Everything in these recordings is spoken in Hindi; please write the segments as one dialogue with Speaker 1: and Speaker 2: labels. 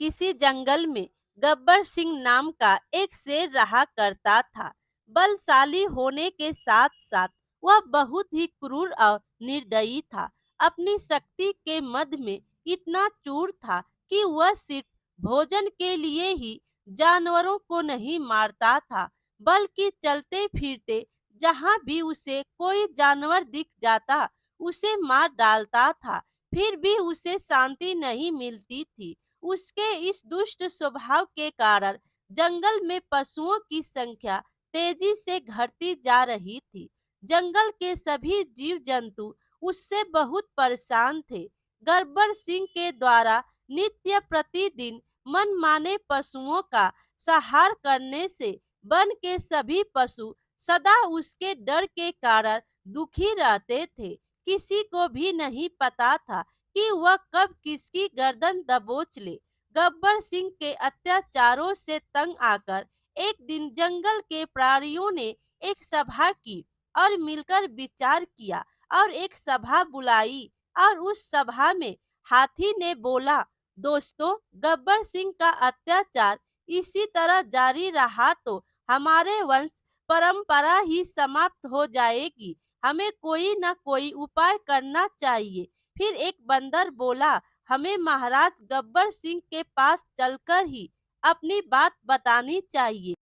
Speaker 1: किसी जंगल में गब्बर सिंह नाम का एक शेर रहा करता था। बलशाली होने के साथ साथ वह बहुत ही क्रूर और निर्दयी था। अपनी शक्ति के मद में इतना चूर था कि वह सिर्फ भोजन के लिए ही जानवरों को नहीं मारता था, बल्कि चलते फिरते जहां भी उसे कोई जानवर दिख जाता उसे मार डालता था। फिर भी उसे शांति नहीं मिलती थी। उसके इस दुष्ट स्वभाव के कारण जंगल में पशुओं की संख्या तेजी से घटती जा रही थी। जंगल के सभी जीव जंतु उससे बहुत परेशान थे। गब्बर सिंह के द्वारा नित्य प्रतिदिन मनमाने पशुओं का संहार करने से वन के सभी पशु सदा उसके डर के कारण दुखी रहते थे। किसी को भी नहीं पता था कि वह कब किसकी गर्दन दबोच ले। गब्बर सिंह के अत्याचारों से तंग आकर एक दिन जंगल के प्राणियों ने एक सभा की और मिलकर विचार किया और एक सभा बुलाई। और उस सभा में हाथी ने बोला, दोस्तों, गब्बर सिंह का अत्याचार इसी तरह जारी रहा तो हमारे वंश परंपरा ही समाप्त हो जाएगी। हमें कोई ना कोई उपाय करना चाहिए। फिर एक बंदर बोला, हमें महाराज गब्बर सिंह के पास चलकर ही अपनी बात बतानी चाहिए।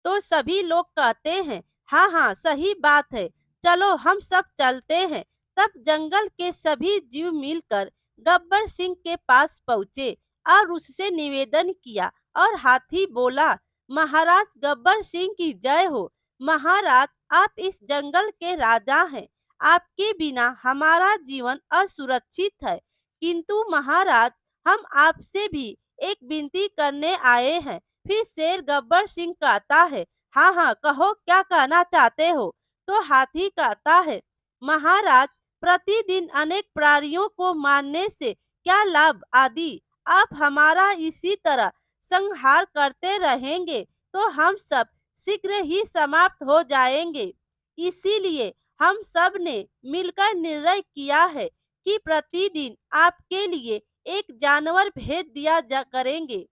Speaker 1: तो सभी लोग कहते हैं, हाँ हाँ सही बात है, चलो हम सब चलते हैं। तब जंगल के सभी जीव मिलकर गब्बर सिंह के पास पहुँचे और उससे निवेदन किया। और हाथी बोला, महाराज गब्बर सिंह की जय हो। महाराज, आप इस जंगल के राजा हैं, आपके बिना हमारा जीवन असुरक्षित है। किंतु महाराज, हम आपसे भी एक विनती करने आए हैं। फिर शेर गब्बर सिंह कहता है, हाँ हाँ कहो, क्या कहना चाहते हो। तो हाथी कहता है, महाराज, प्रतिदिन अनेक प्राणियों को मारने से क्या लाभ आदि। आप हमारा इसी तरह संहार करते रहेंगे तो हम सब शीघ्र ही समाप्त हो जाएंगे। इसीलिए हम सब ने मिलकर निर्णय किया है कि प्रतिदिन आपके लिए एक जानवर भेज दिया जा करेंगे,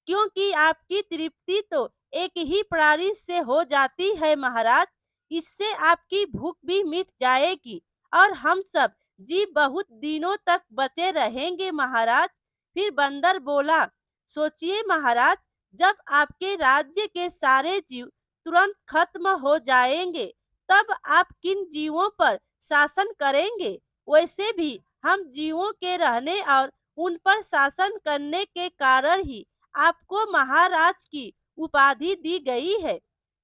Speaker 1: क्योंकि आपकी तृप्ति तो एक ही प्राणी से हो जाती है महाराज। इससे आपकी भूख भी मिट जाएगी और हम सब जीव बहुत दिनों तक बचे रहेंगे महाराज। फिर बंदर बोला, सोचिए महाराज, जब आपके राज्य के सारे जीव तुरंत खत्म हो जाएंगे तब आप किन जीवों पर शासन करेंगे। वैसे भी हम जीवों के रहने और उन पर शासन करने के कारण ही आपको महाराज की उपाधि दी गई है।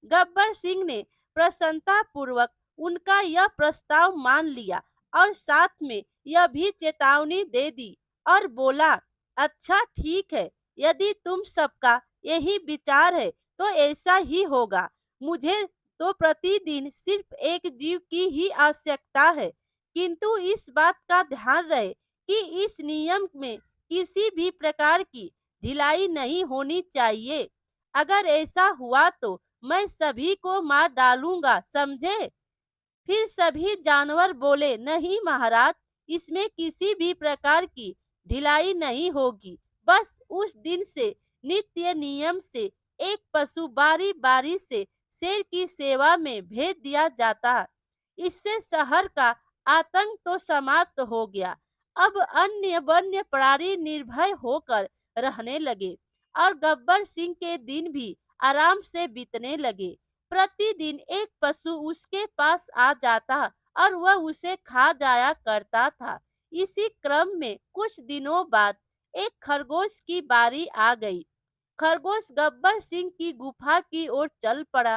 Speaker 1: गब्बर सिंह ने प्रसन्नता पूर्वक उनका यह प्रस्ताव मान लिया और साथ में यह भी चेतावनी दे दी और बोला, अच्छा ठीक है, यदि तुम सबका यही विचार है तो ऐसा ही होगा। मुझे तो प्रतिदिन सिर्फ एक जीव की ही आवश्यकता है, किंतु इस बात का ध्यान रहे कि इस नियम में किसी भी प्रकार की ढिलाई नहीं होनी चाहिए। अगर ऐसा हुआ तो मैं सभी को मार डालूंगा, समझे। फिर सभी जानवर बोले, नहीं महाराज, इसमें किसी भी प्रकार की ढिलाई नहीं होगी। बस उस दिन से नित्य नियम से एक पशु बारी बारी से शेर की सेवा में भेज दिया जाता। इससे शहर का आतंक तो समाप्त हो गया। अब अन्य वन्य प्राणी निर्भय होकर रहने लगे और गब्बर सिंह के दिन भी आराम से बीतने लगे। प्रतिदिन एक पशु उसके पास आ जाता और वह उसे खा जाया करता था। इसी क्रम में कुछ दिनों बाद एक खरगोश की बारी आ गई। खरगोश गब्बर सिंह की गुफा की ओर चल पड़ा,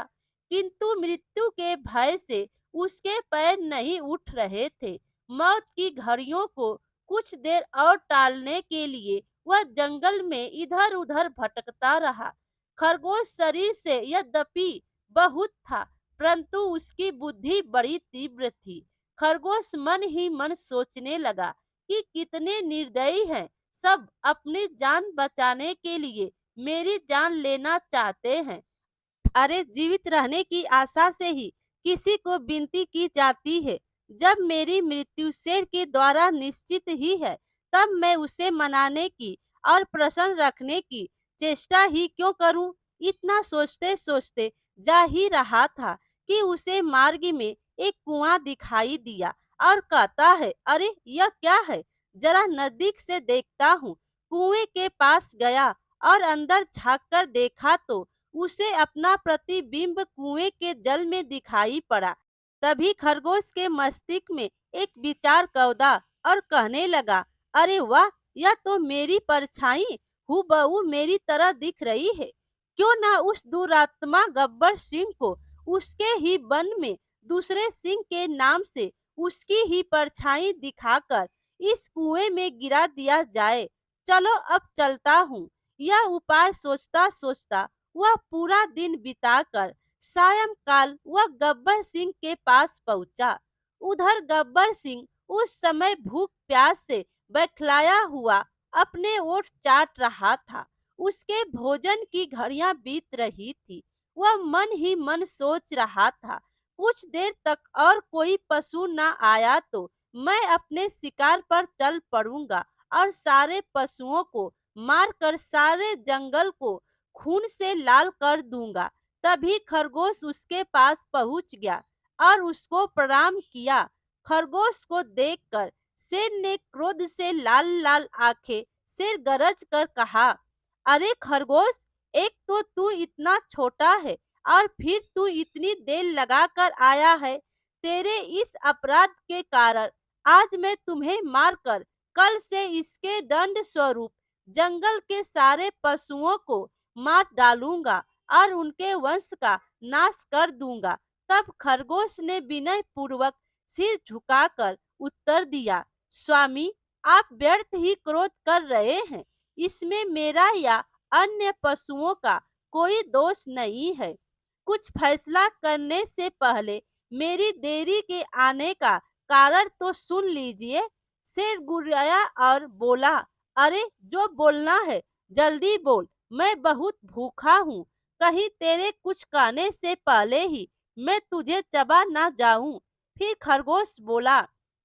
Speaker 1: किंतु मृत्यु के भय से उसके पैर नहीं उठ रहे थे। मौत की घड़ियों को कुछ देर और टालने के लिए वह जंगल में इधर उधर भटकता रहा। खरगोश शरीर से यद्यपि बहुत था, परंतु उसकी बुद्धि बड़ी तीव्र थी। खरगोश मन ही मन सोचने लगा कि कितने निर्दयी हैं, सब अपनी जान बचाने के लिए मेरी जान लेना चाहते हैं। अरे, जीवित रहने की आशा से ही किसी को विनती की जाती है। जब मेरी मृत्यु शेर के द्वारा निश्चित ही है, तब मैं उसे मनाने की और प्रसन्न रखने की चेष्टा ही क्यों करूं? इतना सोचते सोचते जा ही रहा था कि उसे मार्ग में एक कुआं दिखाई दिया और कहता है, अरे यह क्या है? जरा नजदीक से देखता हूँ। कुएं के पास गया और अंदर झांककर देखा तो उसे अपना प्रतिबिंब कुएं के जल में दिखाई पड़ा। तभी खरगोश के मस्तिष्क में एक विचार कौदा और कहने लगा, अरे वाह, यह तो मेरी परछाई हूबहू मेरी तरह दिख रही है। क्यों ना उस दुरात्मा गब्बर सिंह को उसके ही वन में दूसरे सिंह के नाम से उसकी ही परछाई दिखाकर इस कुएं में गिरा दिया जाए। चलो अब चलता हूँ। यह उपाय सोचता सोचता वह पूरा दिन बिताकर सायंकाल वह गब्बर सिंह के पास पहुंचा। उधर गब्बर सिंह उस समय भूख प्यास से बौखलाया हुआ अपने ओठ चाट रहा था। उसके भोजन की घड़ियां बीत रही थी। वह मन ही मन सोच रहा था, कुछ देर तक और कोई पशु न आया तो मैं अपने शिकार पर चल पड़ूंगा और सारे पशुओं को मारकर सारे जंगल को खून से लाल कर दूंगा। तभी खरगोश उसके पास पहुंच गया और उसको प्रणाम किया। खरगोश को देखकर शेर ने क्रोध से लाल लाल आंखें से गरज कर कहा, अरे खरगोश, एक तो तू इतना छोटा है और फिर तू इतनी देर लगा कर आया है। तेरे इस अपराध के कारण आज मैं तुम्हें मारकर कल से इसके दंड स्वरूप जंगल के सारे पशुओं को मार डालूंगा और उनके वंश का नाश कर दूंगा। तब खरगोश ने विनय पूर्वक सिर झुकाकर उत्तर दिया, स्वामी, आप व्यर्थ ही क्रोध कर रहे हैं। इसमें मेरा या अन्य पशुओं का कोई दोष नहीं है। कुछ फैसला करने से पहले मेरी देरी के आने का कारण तो सुन लीजिए। शेर गुर्राया और बोला, अरे जो बोलना है जल्दी बोल, मैं बहुत भूखा हूँ। कहीं तेरे कुछ कहने से पहले ही मैं तुझे चबा ना जाऊं। फिर खरगोश बोला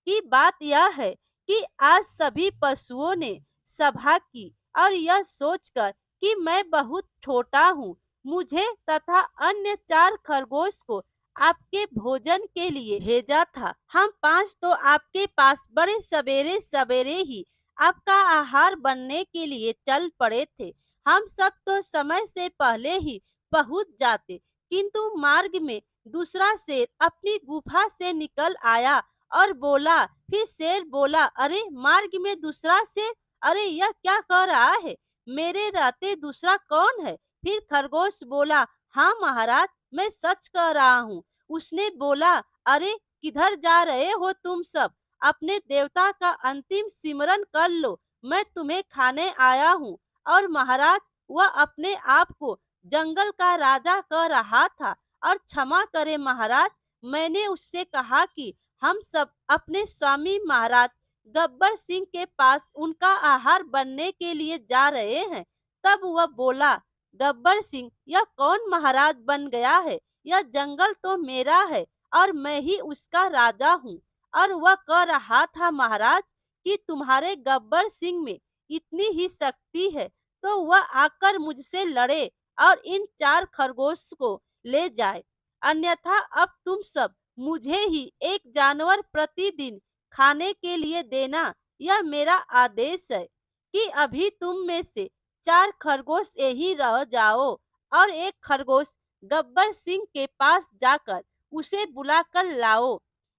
Speaker 1: कि बात यह है कि आज सभी पशुओं ने सभा की और यह सोचकर कि मैं बहुत छोटा हूँ, मुझे तथा अन्य 4 खरगोश को आपके भोजन के लिए भेजा था। हम 5 तो आपके पास बड़े सवेरे सवेरे ही आपका आहार बनने के लिए चल पड़े थे। हम सब तो समय से पहले ही पहुंच जाते, किंतु मार्ग में दूसरा शेर अपनी गुफा से निकल आया और बोला। फिर शेर बोला, अरे मार्ग में दूसरा शेर, अरे यह क्या कह रहा है? मेरे रहते दूसरा कौन है? फिर खरगोश बोला, हाँ महाराज, मैं सच कह रहा हूँ। उसने बोला, अरे किधर जा रहे हो तुम सब? अपने देवता का अंतिम सिमरन कर लो, मैं तुम्हें खाने आया हूँ। और महाराज, वह अपने आप को जंगल का राजा कह रहा था। और क्षमा करे महाराज, मैंने उससे कहा कि हम सब अपने स्वामी महाराज गब्बर सिंह के पास उनका आहार बनने के लिए जा रहे हैं। तब वह बोला, गब्बर सिंह, यह कौन महाराज बन गया है? यह जंगल तो मेरा है और मैं ही उसका राजा हूँ। और वह कह रहा था, महाराज, कि तुम्हारे गब्बर सिंह में इतनी ही शक्ति है तो वह आकर मुझसे लड़े और इन 4 खरगोश को ले जाए। अन्यथा अब तुम सब मुझे ही एक जानवर प्रतिदिन खाने के लिए देना, यह मेरा आदेश है। कि अभी तुम में से 4 खरगोश यहीं रह जाओ और एक खरगोश गब्बर सिंह के पास जाकर उसे बुलाकर लाओ।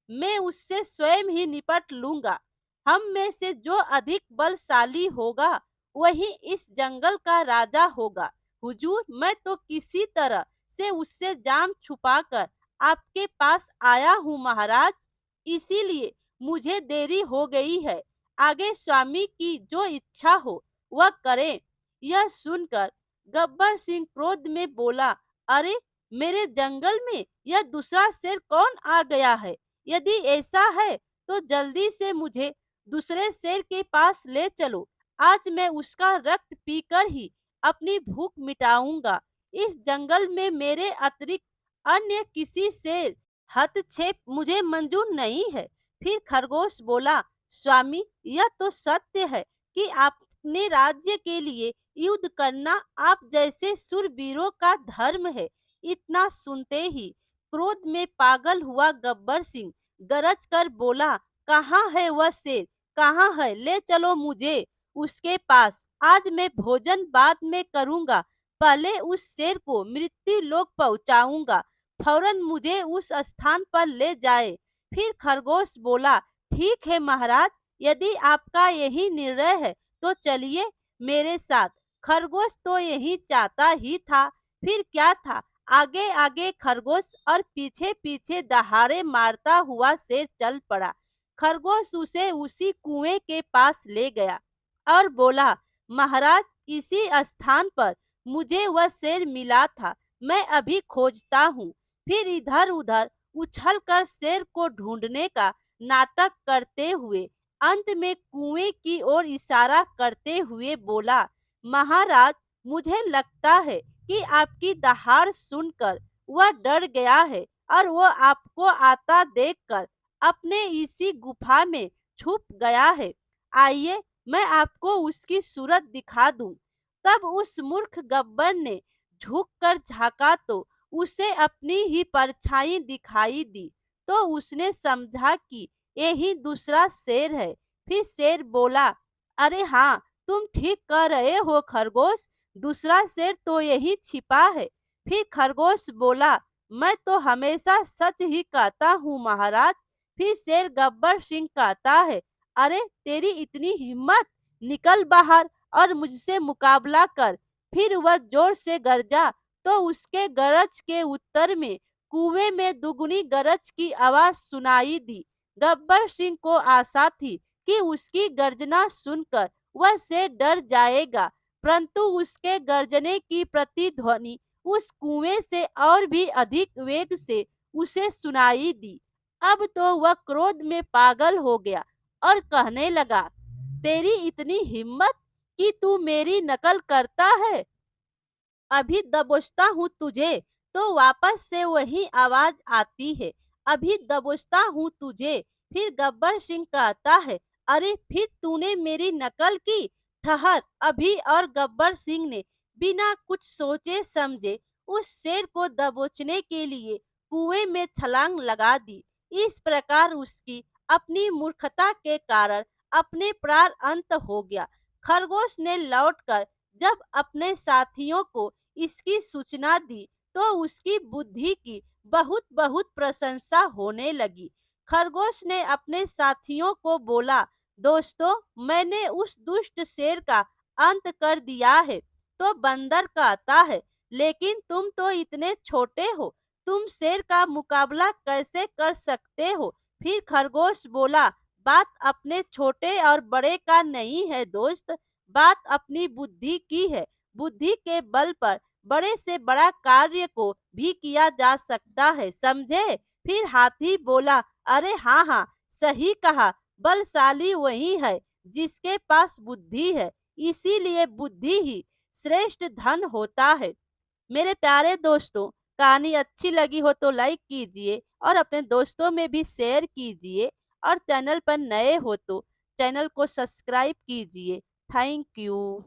Speaker 1: मैं उससे स्वयं ही निपट लूंगा। हम में से जो अधिक बलशाली होगा वही इस जंगल का राजा होगा। हुजूर, मैं तो किसी तरह से उससे जान छुपाकर आपके पास आया हूँ महाराज, इसीलिए मुझे देरी हो गई है। आगे स्वामी की जो इच्छा हो वह करें। यह सुनकर गब्बर सिंह क्रोध में बोला, अरे मेरे जंगल में यह दूसरा शेर कौन आ गया है? यदि ऐसा है तो जल्दी से मुझे दूसरे शेर के पास ले चलो। आज मैं उसका रक्त पीकर ही अपनी भूख मिटाऊंगा। इस जंगल में मेरे अतिरिक्त अन्य किसी शेर हस्तक्षेप मुझे मंजूर नहीं है। फिर खरगोश बोला, स्वामी, यह तो सत्य है कि आप अपने राज्य के लिए युद्ध करना आप जैसे शूरवीरों का धर्म है। इतना सुनते ही क्रोध में पागल हुआ गब्बर सिंह गरज कर बोला, कहाँ है वह शेर? कहाँ है? ले चलो मुझे उसके पास। आज मैं भोजन बाद में करूंगा, पहले उस शेर को मृत्यु लोक पहुंचाऊंगा। फौरन मुझे उस स्थान पर ले जाए। फिर खरगोश बोला, ठीक है महाराज, यदि आपका यही निर्णय है तो चलिए मेरे साथ। खरगोश तो यही चाहता ही था, फिर क्या था। आगे आगे खरगोश और पीछे पीछे दहाड़े मारता हुआ शेर चल पड़ा। खरगोश उसे उसी कुएं के पास ले गया और बोला, महाराज, इसी स्थान पर मुझे वह शेर मिला था, मैं अभी खोजता हूँ। फिर इधर उधर उछलकर शेर को ढूंढने का नाटक करते हुए अंत में कुएं की ओर इशारा करते हुए बोला, महाराज, मुझे लगता है कि आपकी दहाड़ सुनकर वह डर गया है और वह आपको आता देखकर अपने इसी गुफा में छुप गया है। आइए मैं आपको उसकी सूरत दिखा दूं। तब उस मूर्ख गब्बर ने झुककर झांका तो उसे अपनी ही परछाई दिखाई दी। तो उसने समझा कि यही दूसरा शेर है। फिर शेर बोला, अरे हाँ, तुम ठीक कह रहे हो खरगोश, दूसरा शेर तो यही छिपा है। फिर खरगोश बोला, मैं तो हमेशा सच ही कहता हूँ महाराज। फिर शेर गब्बर सिंह कहता है, अरे तेरी इतनी हिम्मत, निकल बाहर और मुझसे मुकाबला कर। फिर वह जोर से गरजा तो उसके गरज के उत्तर में कुएं में दुगनी गरज की आवाज सुनाई दी। गब्बर सिंह को आशा थी कि उसकी गर्जना सुनकर वह शेर डर जाएगा, परंतु उसके गर्जने की प्रतिध्वनि उस कुएं से और भी अधिक वेग से उसे सुनाई दी। अब तो वह क्रोध में पागल हो गया और कहने लगा, तेरी इतनी हिम्मत कि तू मेरी नकल करता है? अभी दबोचता हूँ तुझे। तो वापस से वही आवाज आती है, अभी दबोचता हूँ तुझे। फिर गब्बर सिंह कहता है, अरे फिर तूने मेरी नकल की, ठहर अभी। और गब्बर सिंह ने बिना कुछ सोचे समझे उस शेर को दबोचने के लिए कुएं में छलांग लगा दी। इस प्रकार उसकी अपनी मूर्खता के कारण अपने प्राण अंत हो गया। खरगोश ने लौटकर जब अपने साथियों को इसकी सूचना दी तो उसकी बुद्धि की बहुत बहुत प्रशंसा होने लगी। खरगोश ने अपने साथियों को बोला, दोस्तों, मैंने उस दुष्ट शेर का अंत कर दिया है। तो बंदर कहता है, लेकिन तुम तो इतने छोटे हो, तुम शेर का मुकाबला कैसे कर सकते हो? फिर खरगोश बोला, बात अपने छोटे और बड़े का नहीं है दोस्त, बात अपनी बुद्धि की है। बुद्धि के बल पर बड़े से बड़ा कार्य को भी किया जा सकता है, समझे? फिर हाथी बोला, अरे हाँ हाँ, सही कहा, बलशाली वही है जिसके पास बुद्धि है, इसीलिए बुद्धि ही श्रेष्ठ धन होता है। मेरे प्यारे दोस्तों, कहानी अच्छी लगी हो तो लाइक कीजिए और अपने दोस्तों में भी शेयर कीजिए, और चैनल पर नए हो तो चैनल को सब्सक्राइब कीजिए। Thank you.